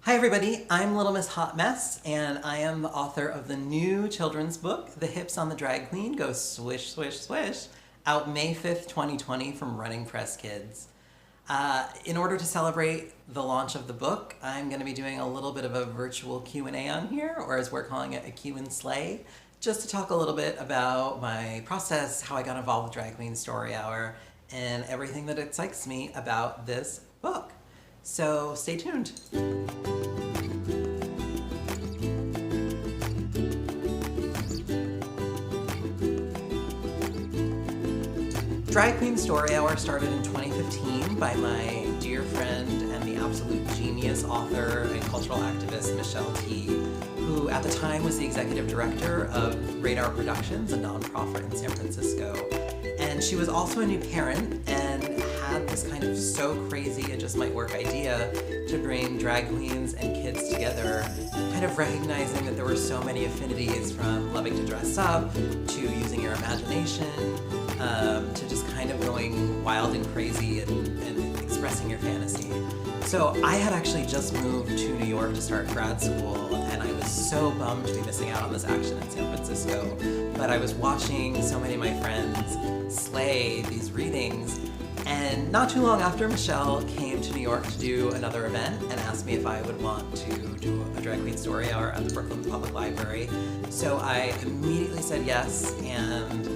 Hi everybody, I'm Lil Miss Hot Mess, and I am the author of the new children's book, The Hips on the Drag Queen Go Swish, Swish, Swish, out May 5th, 2020 from Running Press Kids. In order to celebrate the launch of the book, I'm going to be doing a little bit of a virtual Q&A on here, or as we're calling it, a Q&Slay, just to talk a little bit about my process, how I got involved with Drag Queen Story Hour, and everything that excites me about this book. So stay tuned. Drag Queen Story Hour started in 2015 by my dear friend and the absolute genius author and cultural activist Michelle T, who at the time was the executive director of Radar Productions, a nonprofit in San Francisco. And she was also a new parent and had this kind of so crazy it just might work idea to bring drag queens and kids together, kind of recognizing that there were so many affinities from loving to dress up, to using your imagination, to just kind of going wild and crazy and expressing your fantasy. So I had actually just moved to New York to start grad school, and I was so bummed to be missing out on this action in San Francisco. But I was watching so many of my friends slay these readings, and not too long after, Michelle came to New York to do another event and asked me if I would want to do a Drag Queen Story Hour at the Brooklyn Public Library. So I immediately said yes, and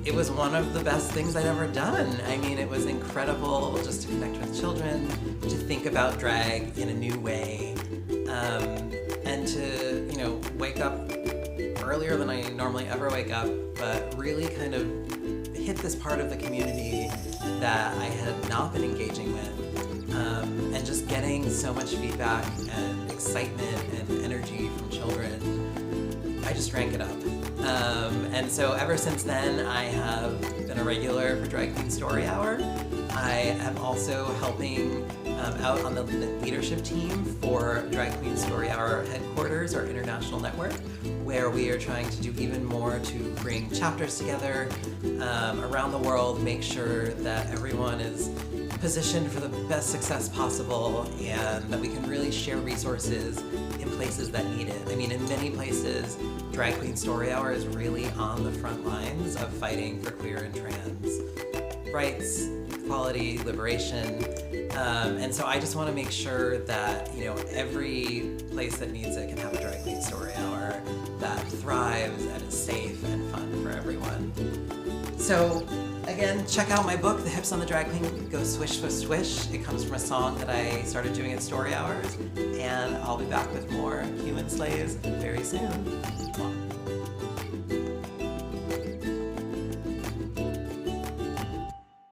it was one of the best things I'd ever done. I mean, it was incredible just to connect with children, to think about drag in a new way, and to, wake up earlier than I normally ever wake up, but really kind of hit this part of the community that I had not been engaging with, and just getting so much feedback and excitement and energy from children. I just drank it up. And so ever since then, I have been a regular for Drag Queen Story Hour. I am also helping out on the leadership team for Drag Queen Story Hour headquarters, our international network, where we are trying to do even more to bring chapters together around the world, make sure that everyone is positioned for the best success possible, and that we can really share resources in places that need it. I mean, in many places, Drag Queen Story Hour is really on the front lines of fighting for queer and trans rights, equality, liberation, and so I just want to make sure that every place that needs it can have a Drag Queen Story Hour that thrives and is safe and fun for everyone. So again, check out my book, The Hips on the Drag Queen Go Swish, Swish, Swish. It comes from a song that I started doing at Story Hours, and I'll be back with more Q&Slays very soon.